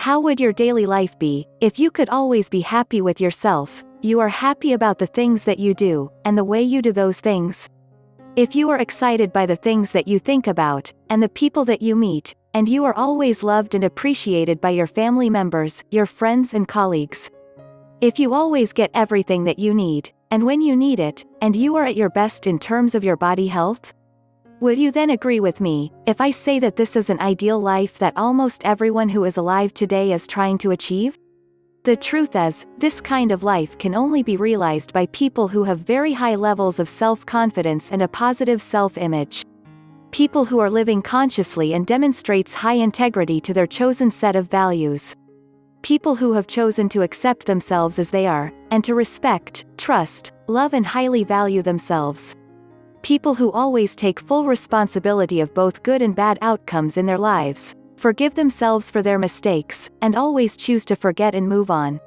How would your daily life be if you could always be happy with yourself? You are happy about the things that you do, and the way you do those things. If you are excited by the things that you think about, and the people that you meet, and you are always loved and appreciated by your family members, your friends and colleagues. If you always get everything that you need, and when you need it, and you are at your best in terms of your body health? Would you then agree with me, if I say that this is an ideal life that almost everyone who is alive today is trying to achieve? The truth is, this kind of life can only be realized by people who have very high levels of self-confidence and a positive self-image. People who are living consciously and demonstrates high integrity to their chosen set of values. People who have chosen to accept themselves as they are, and to respect, trust, love and highly value themselves. People who always take full responsibility of both good and bad outcomes in their lives, forgive themselves for their mistakes, and always choose to forget and move on.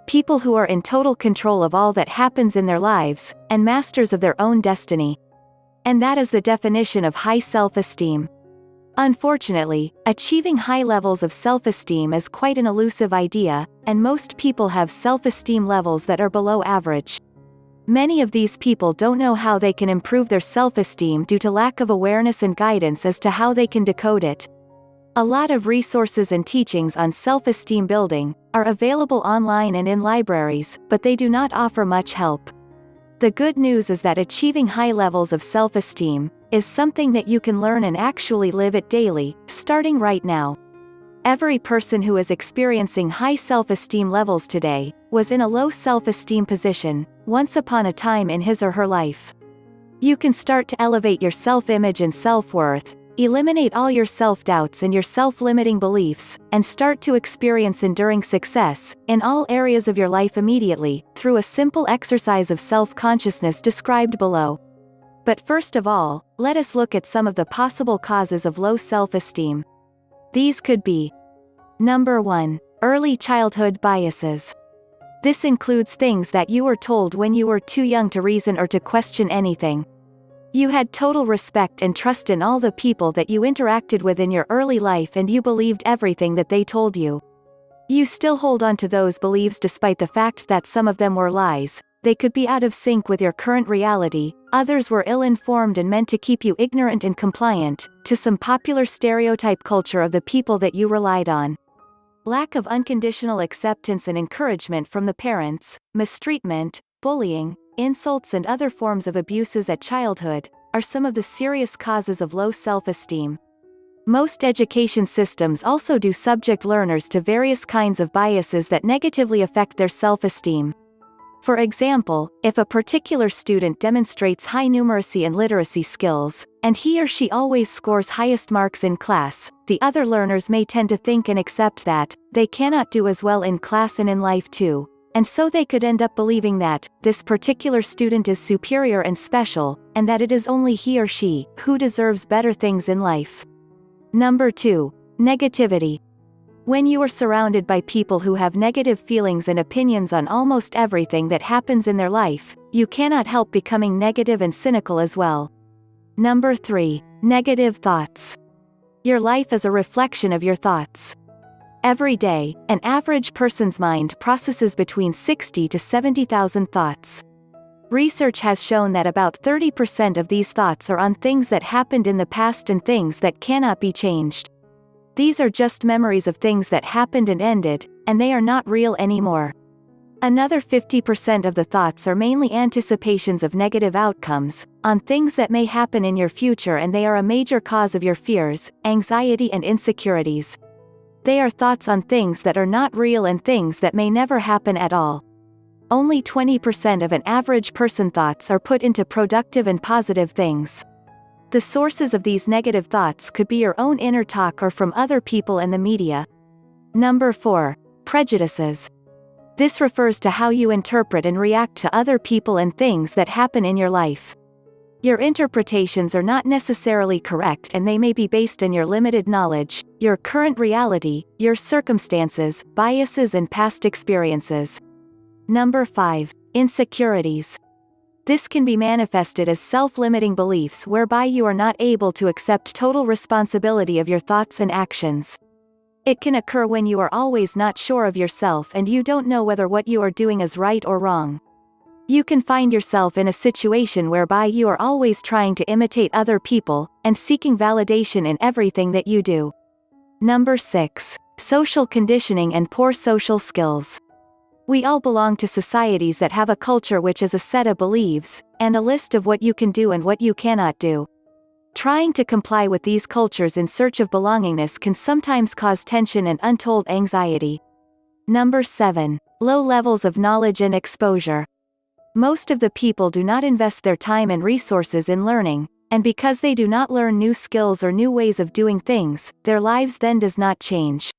People who are in total control of all that happens in their lives, and masters of their own destiny. And that is the definition of high self-esteem. Unfortunately, achieving high levels of self-esteem is quite an elusive idea, and most people have self-esteem levels that are below average. Many of these people don't know how they can improve their self-esteem due to lack of awareness and guidance as to how they can decode it. A lot of resources and teachings on self-esteem building are available online and in libraries, but they do not offer much help. The good news is that achieving high levels of self-esteem is something that you can learn and actually live it daily, starting right now. Every person who is experiencing high self-esteem levels today was in a low self-esteem position once upon a time in his or her life. You can start to elevate your self-image and self-worth, eliminate all your self-doubts and your self-limiting beliefs, and start to experience enduring success in all areas of your life immediately through a simple exercise of self-consciousness described below. But first of all, let us look at some of the possible causes of low self-esteem. These could be: Number 1. Early childhood biases. This includes things that you were told when you were too young to reason or to question anything. You had total respect and trust in all the people that you interacted with in your early life and you believed everything that they told you. You still hold on to those beliefs despite the fact that some of them were lies. They could be out of sync with your current reality, others were ill-informed and meant to keep you ignorant and compliant to some popular stereotype culture of the people that you relied on. Lack of unconditional acceptance and encouragement from the parents, mistreatment, bullying, insults and other forms of abuses at childhood are some of the serious causes of low self-esteem. Most education systems also do subject learners to various kinds of biases that negatively affect their self-esteem. For example, if a particular student demonstrates high numeracy and literacy skills, and he or she always scores highest marks in class, the other learners may tend to think and accept that they cannot do as well in class and in life too, and so they could end up believing that this particular student is superior and special, and that it is only he or she who deserves better things in life. Number 2. Negativity. When you are surrounded by people who have negative feelings and opinions on almost everything that happens in their life, you cannot help becoming negative and cynical as well. Number 3. Negative thoughts. Your life is a reflection of your thoughts. Every day, an average person's mind processes between 60 to 70,000 thoughts. Research has shown that about 30% of these thoughts are on things that happened in the past and things that cannot be changed. These are just memories of things that happened and ended, and they are not real anymore. Another 50% of the thoughts are mainly anticipations of negative outcomes, on things that may happen in your future, and they are a major cause of your fears, anxiety and insecurities. They are thoughts on things that are not real and things that may never happen at all. Only 20% of an average person's thoughts are put into productive and positive things. The sources of these negative thoughts could be your own inner talk or from other people and the media. Number 4. Prejudices. This refers to how you interpret and react to other people and things that happen in your life. Your interpretations are not necessarily correct, and they may be based on your limited knowledge, your current reality, your circumstances, biases and past experiences. Number 5. Insecurities. This can be manifested as self-limiting beliefs whereby you are not able to accept total responsibility of your thoughts and actions. It can occur when you are always not sure of yourself and you don't know whether what you are doing is right or wrong. You can find yourself in a situation whereby you are always trying to imitate other people, and seeking validation in everything that you do. Number 6. Social conditioning and poor social skills. We all belong to societies that have a culture which is a set of beliefs, and a list of what you can do and what you cannot do. Trying to comply with these cultures in search of belongingness can sometimes cause tension and untold anxiety. Number 7. Low levels of knowledge and exposure. Most of the people do not invest their time and resources in learning, and because they do not learn new skills or new ways of doing things, their lives then does not change.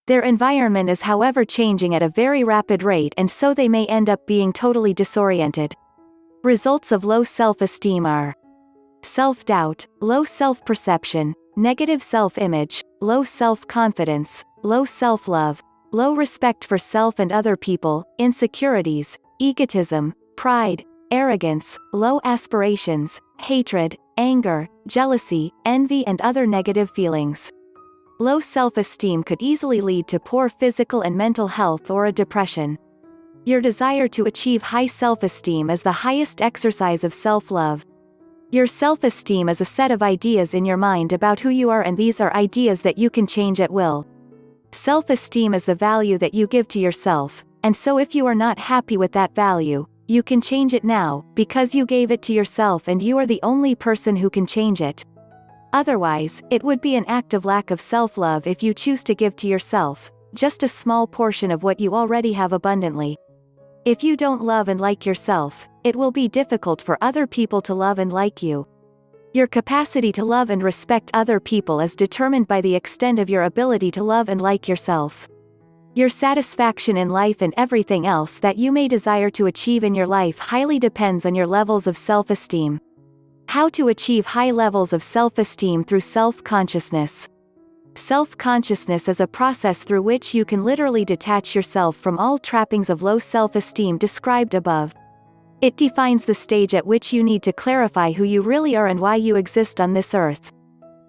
Their environment is however changing at a very rapid rate, and so they may end up being totally disoriented. Results of low self-esteem are self-doubt, low self-perception, negative self-image, low self-confidence, low self-love, low respect for self and other people, insecurities, egotism, pride, arrogance, low aspirations, hatred, anger, jealousy, envy and other negative feelings. Low self-esteem could easily lead to poor physical and mental health or a depression. Your desire to achieve high self-esteem is the highest exercise of self-love. Your self-esteem is a set of ideas in your mind about who you are, and these are ideas that you can change at will. Self-esteem is the value that you give to yourself, and so if you are not happy with that value, you can change it now, because you gave it to yourself and you are the only person who can change it. Otherwise, it would be an act of lack of self-love if you choose to give to yourself just a small portion of what you already have abundantly. If you don't love and like yourself, it will be difficult for other people to love and like you. Your capacity to love and respect other people is determined by the extent of your ability to love and like yourself. Your satisfaction in life and everything else that you may desire to achieve in your life highly depends on your levels of self-esteem. How to achieve high levels of self-esteem through self-consciousness. Self-consciousness is a process through which you can literally detach yourself from all trappings of low self-esteem described above. It defines the stage at which you need to clarify who you really are and why you exist on this earth.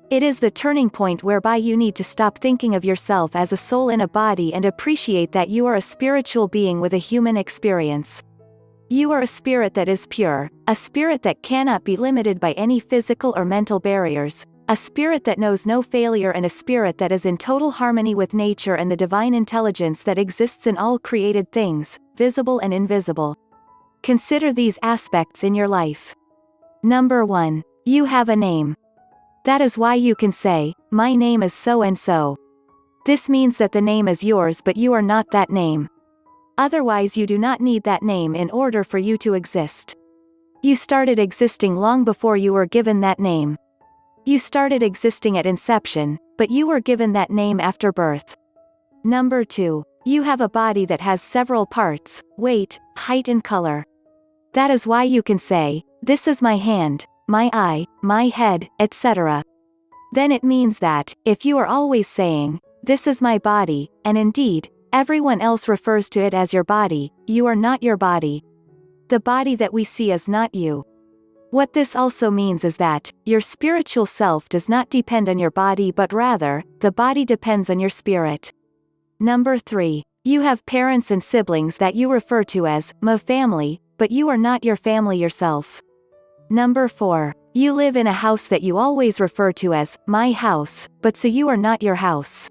It is the turning point whereby you need to stop thinking of yourself as a soul in a body and appreciate that you are a spiritual being with a human experience. You are a spirit that is pure, a spirit that cannot be limited by any physical or mental barriers, a spirit that knows no failure, and a spirit that is in total harmony with nature and the divine intelligence that exists in all created things, visible and invisible. Consider these aspects in your life. Number 1. You have a name. That is why you can say, "My name is so and so." This means that the name is yours, but you are not that name. Otherwise, you do not need that name in order for you to exist. You started existing long before you were given that name. You started existing at inception, but you were given that name after birth. Number 2. You have a body that has several parts, weight, height and color. That is why you can say, "This is my hand, my eye, my head, etc." Then it means that, if you are always saying, "This is my body," and indeed, everyone else refers to it as your body, you are not your body. The body that we see is not you. What this also means is that, your spiritual self does not depend on your body, but rather, the body depends on your spirit. Number 3. You have parents and siblings that you refer to as, "my family," but you are not your family yourself. Number 4. You live in a house that you always refer to as, "my house," but so you are not your house.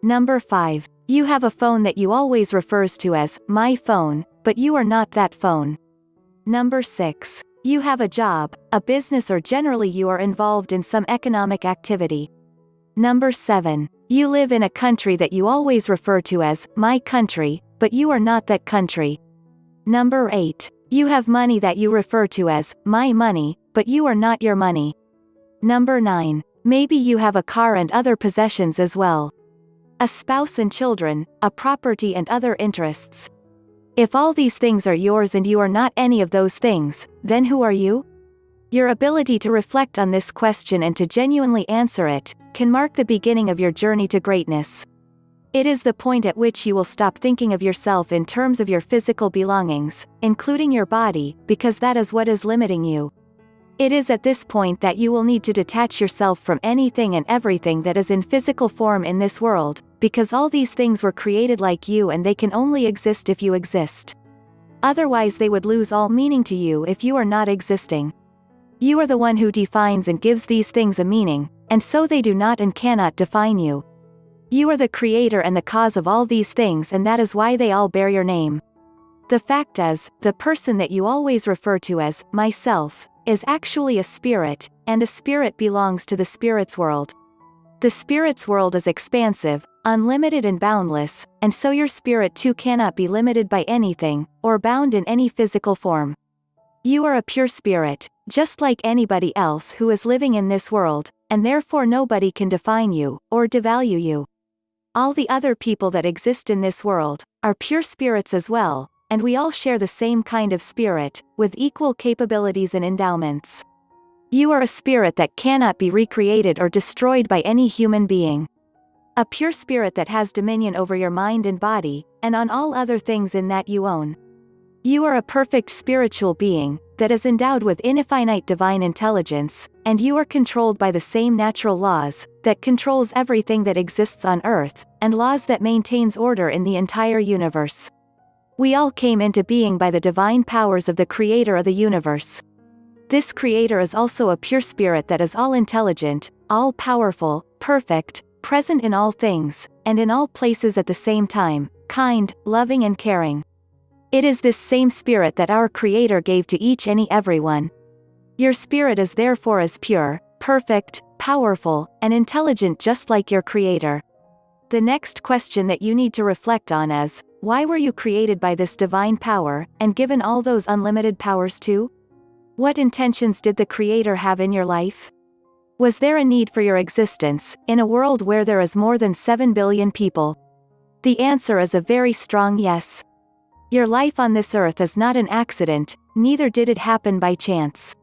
Number 5. You have a phone that you always refers to as, "my phone," but you are not that phone. Number 6. You have a job, a business, or generally you are involved in some economic activity. Number 7. You live in a country that you always refer to as, "my country," but you are not that country. Number 8. You have money that you refer to as, "my money," but you are not your money. Number 9. Maybe you have a car and other possessions as well. A spouse and children, a property and other interests. If all these things are yours and you are not any of those things, then who are you? Your ability to reflect on this question and to genuinely answer it, can mark the beginning of your journey to greatness. It is the point at which you will stop thinking of yourself in terms of your physical belongings, including your body, because that is what is limiting you. It is at this point that you will need to detach yourself from anything and everything that is in physical form in this world, because all these things were created like you and they can only exist if you exist. Otherwise they would lose all meaning to you if you are not existing. You are the one who defines and gives these things a meaning, and so they do not and cannot define you. You are the creator and the cause of all these things, and that is why they all bear your name. The fact is, the person that you always refer to as myself is actually a spirit, and a spirit belongs to the spirit's world. The spirit's world is expansive, unlimited and boundless, and so your spirit too cannot be limited by anything, or bound in any physical form. You are a pure spirit, just like anybody else who is living in this world, and therefore nobody can define you, or devalue you. All the other people that exist in this world are pure spirits as well, and we all share the same kind of spirit, with equal capabilities and endowments. You are a spirit that cannot be recreated or destroyed by any human being. A pure spirit that has dominion over your mind and body, and on all other things in that you own. You are a perfect spiritual being, that is endowed with infinite divine intelligence, and you are controlled by the same natural laws, that controls everything that exists on earth, and laws that maintains order in the entire universe. We all came into being by the divine powers of the creator of the universe. This creator is also a pure spirit that is all-intelligent, all-powerful, perfect, present in all things, and in all places at the same time, kind, loving and caring. It is this same spirit that our creator gave to each and everyone. Your spirit is therefore as pure, perfect, powerful, and intelligent just like your creator. The next question that you need to reflect on is, why were you created by this divine power, and given all those unlimited powers too? What intentions did the Creator have in your life? Was there a need for your existence, in a world where there is more than 7 billion people? The answer is a very strong yes. Your life on this earth is not an accident, neither did it happen by chance.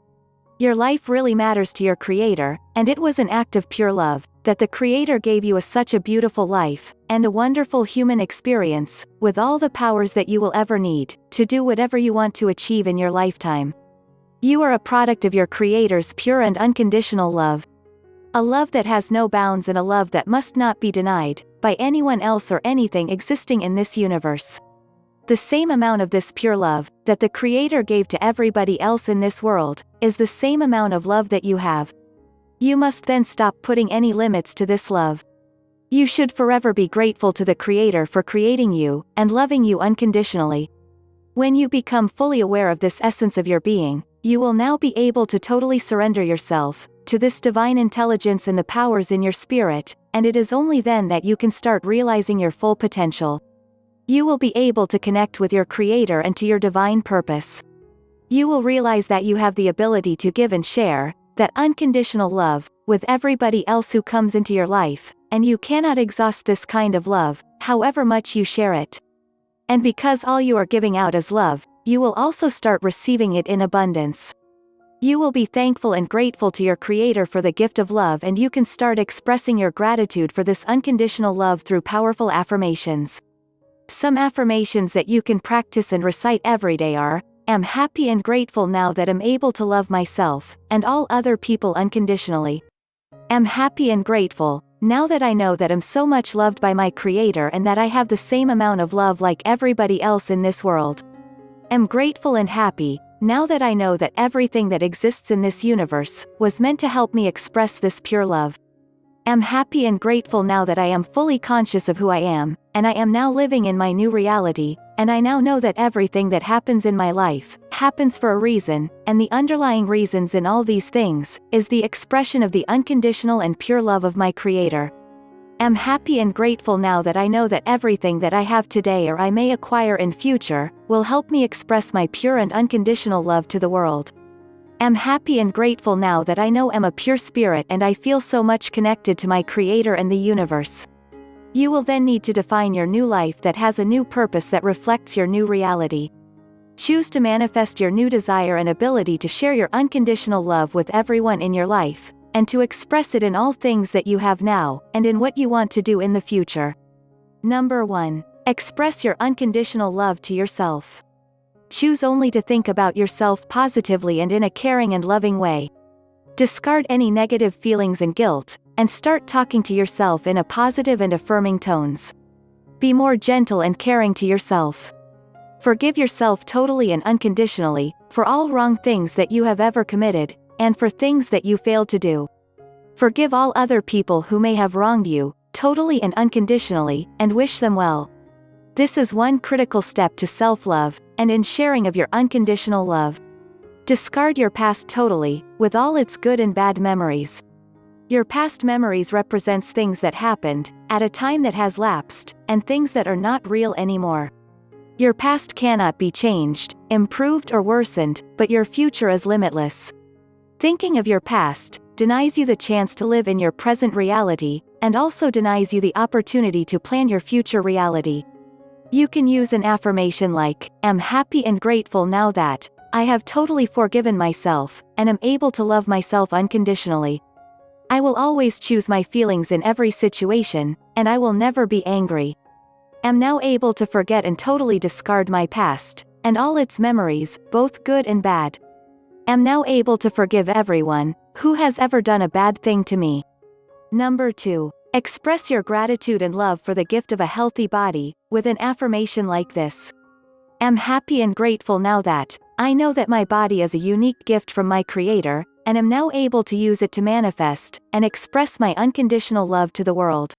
Your life really matters to your Creator, and it was an act of pure love, that the Creator gave you such a beautiful life, and a wonderful human experience, with all the powers that you will ever need, to do whatever you want to achieve in your lifetime. You are a product of your Creator's pure and unconditional love. A love that has no bounds and a love that must not be denied, by anyone else or anything existing in this universe. The same amount of this pure love, that the Creator gave to everybody else in this world, is the same amount of love that you have. You must then stop putting any limits to this love. You should forever be grateful to the Creator for creating you, and loving you unconditionally. When you become fully aware of this essence of your being, you will now be able to totally surrender yourself to this divine intelligence and the powers in your spirit, and it is only then that you can start realizing your full potential. You will be able to connect with your Creator and to your divine purpose. You will realize that you have the ability to give and share that unconditional love with everybody else who comes into your life, and you cannot exhaust this kind of love, however much you share it. And because all you are giving out is love, you will also start receiving it in abundance. You will be thankful and grateful to your Creator for the gift of love, and you can start expressing your gratitude for this unconditional love through powerful affirmations. Some affirmations that you can practice and recite every day are, "I'm happy and grateful now that I'm able to love myself and all other people unconditionally. I'm happy and grateful now that I know that I'm so much loved by my Creator and that I have the same amount of love like everybody else in this world. I'm grateful and happy now that I know that everything that exists in this universe was meant to help me express this pure love. I'm happy and grateful now that I am fully conscious of who I am, and I am now living in my new reality, and I now know that everything that happens in my life happens for a reason, and the underlying reasons in all these things is the expression of the unconditional and pure love of my Creator. I'm happy and grateful now that I know that everything that I have today or I may acquire in future will help me express my pure and unconditional love to the world. I'm happy and grateful now that I know I'm a pure spirit and I feel so much connected to my Creator and the universe." You will then need to define your new life that has a new purpose that reflects your new reality. Choose to manifest your new desire and ability to share your unconditional love with everyone in your life, and to express it in all things that you have now, and in what you want to do in the future. Number 1. Express your unconditional love to yourself. choose only to think about yourself positively and in a caring and loving way. Discard any negative feelings and guilt, and start talking to yourself in a positive and affirming tones. Be more gentle and caring to yourself. Forgive yourself totally and unconditionally, for all wrong things that you have ever committed, and for things that you failed to do. Forgive all other people who may have wronged you, totally and unconditionally, and wish them well. This is one critical step to self-love, and in sharing of your unconditional love. Discard your past totally, with all its good and bad memories. Your past memories represents things that happened, at a time that has lapsed, and things that are not real anymore. Your past cannot be changed, improved or worsened, but your future is limitless. Thinking of your past denies you the chance to live in your present reality, and also denies you the opportunity to plan your future reality. You can use an affirmation like, "I'm happy and grateful now that I have totally forgiven myself, and am able to love myself unconditionally. I will always choose my feelings in every situation, and I will never be angry. Am now able to forget and totally discard my past, and all its memories, both good and bad. Am now able to forgive everyone who has ever done a bad thing to me." Number 2. Express your gratitude and love for the gift of a healthy body, with an affirmation like this. "I'm happy and grateful now that I know that my body is a unique gift from my Creator, and am now able to use it to manifest and express my unconditional love to the world.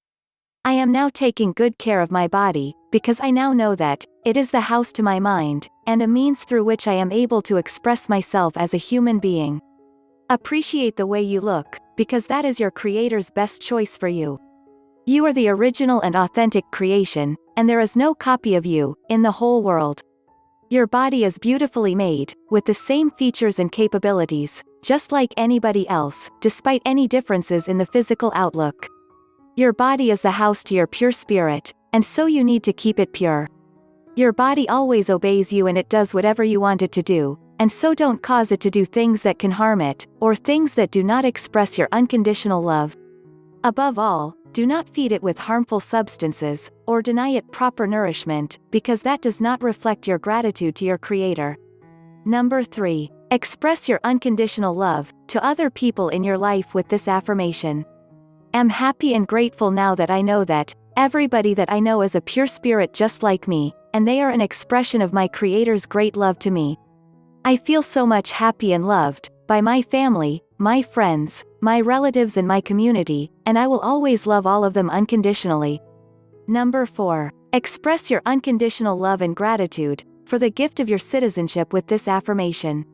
I am now taking good care of my body, because I now know that it is the house to my mind, and a means through which I am able to express myself as a human being. Appreciate the way you look, because that is your Creator's best choice for you. You are the original and authentic creation, and there is no copy of you in the whole world. Your body is beautifully made, with the same features and capabilities, just like anybody else, despite any differences in the physical outlook. Your body is the house to your pure spirit, and so you need to keep it pure. Your body always obeys you and it does whatever you want it to do, and so don't cause it to do things that can harm it, or things that do not express your unconditional love. Above all, do not feed it with harmful substances, or deny it proper nourishment, because that does not reflect your gratitude to your Creator. Number 3. Express your unconditional love to other people in your life with this affirmation. "I'm happy and grateful now that I know that everybody that I know is a pure spirit just like me, and they are an expression of my Creator's great love to me. I feel so much happy and loved by my family, my friends, my relatives and my community, and I will always love all of them unconditionally." Number 4. Express your unconditional love and gratitude for the gift of your citizenship with this affirmation.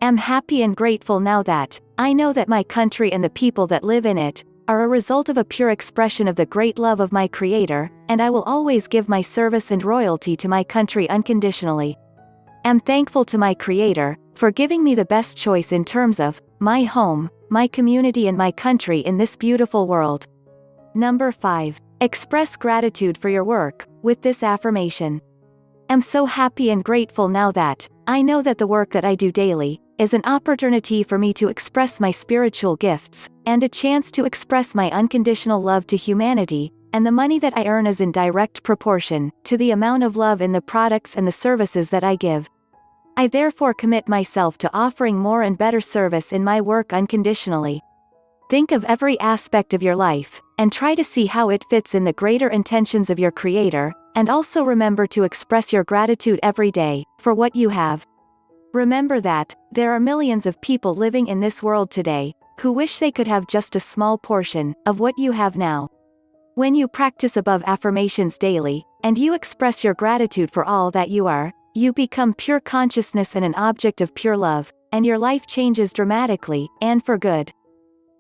"I'm happy and grateful now that I know that my country and the people that live in it are a result of a pure expression of the great love of my Creator, and I will always give my service and royalty to my country unconditionally. I'm thankful to my Creator for giving me the best choice in terms of my home, my community and my country in this beautiful world." Number 5. Express gratitude for your work with this affirmation. "I'm so happy and grateful now that I know that the work that I do daily is an opportunity for me to express my spiritual gifts, and a chance to express my unconditional love to humanity, and the money that I earn is in direct proportion to the amount of love in the products and the services that I give. I therefore commit myself to offering more and better service in my work unconditionally." Think of every aspect of your life, and try to see how it fits in the greater intentions of your Creator, and also remember to express your gratitude every day for what you have. Remember that there are millions of people living in this world today who wish they could have just a small portion of what you have now. When you practice above affirmations daily, and you express your gratitude for all that you are, you become pure consciousness and an object of pure love, and your life changes dramatically, and for good.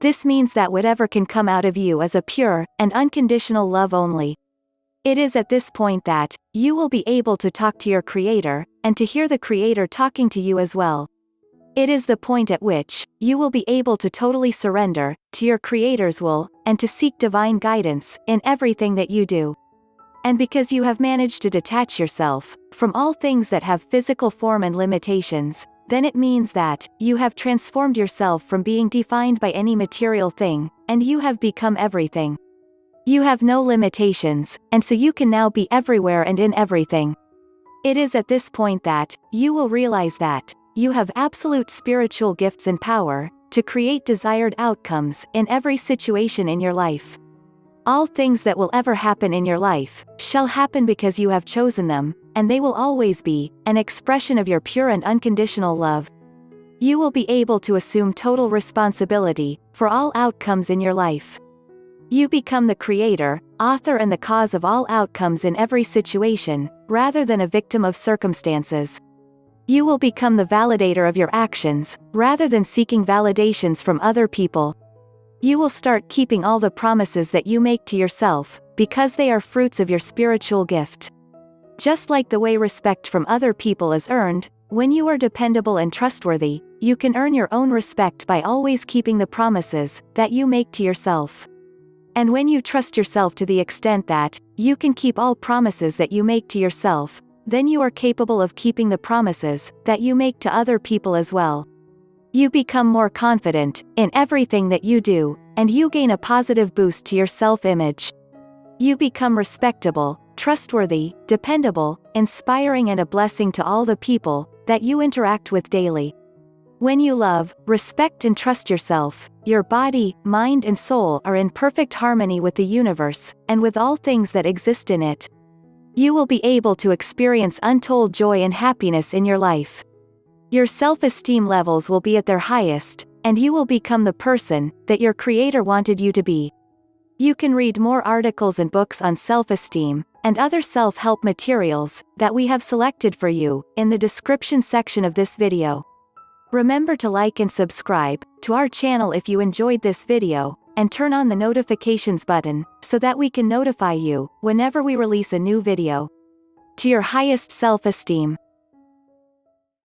This means that whatever can come out of you is a pure and unconditional love only. It is at this point that you will be able to talk to your Creator, and to hear the Creator talking to you as well. It is the point at which you will be able to totally surrender to your Creator's will, and to seek divine guidance in everything that you do. And because you have managed to detach yourself from all things that have physical form and limitations, then it means that you have transformed yourself from being defined by any material thing, and you have become everything. You have no limitations, and so you can now be everywhere and in everything. It is at this point that you will realize that you have absolute spiritual gifts and power to create desired outcomes in every situation in your life. All things that will ever happen in your life shall happen because you have chosen them, and they will always be an expression of your pure and unconditional love. You will be able to assume total responsibility for all outcomes in your life. You become the creator, author, and the cause of all outcomes in every situation, rather than a victim of circumstances. You will become the validator of your actions, rather than seeking validations from other people. You will start keeping all the promises that you make to yourself, because they are fruits of your spiritual gift. Just like the way respect from other people is earned, when you are dependable and trustworthy, you can earn your own respect by always keeping the promises that you make to yourself. And when you trust yourself to the extent that you can keep all promises that you make to yourself, then you are capable of keeping the promises that you make to other people as well. You become more confident in everything that you do, and you gain a positive boost to your self-image. You become respectable, trustworthy, dependable, inspiring, and a blessing to all the people that you interact with daily. When you love, respect, and trust yourself, your body, mind, and soul are in perfect harmony with the universe, and with all things that exist in it. You will be able to experience untold joy and happiness in your life. Your self-esteem levels will be at their highest, and you will become the person that your Creator wanted you to be. You can read more articles and books on self-esteem and other self-help materials that we have selected for you in the description section of this video. Remember to like and subscribe to our channel if you enjoyed this video, and turn on the notifications button so that we can notify you whenever we release a new video. To your highest self-esteem.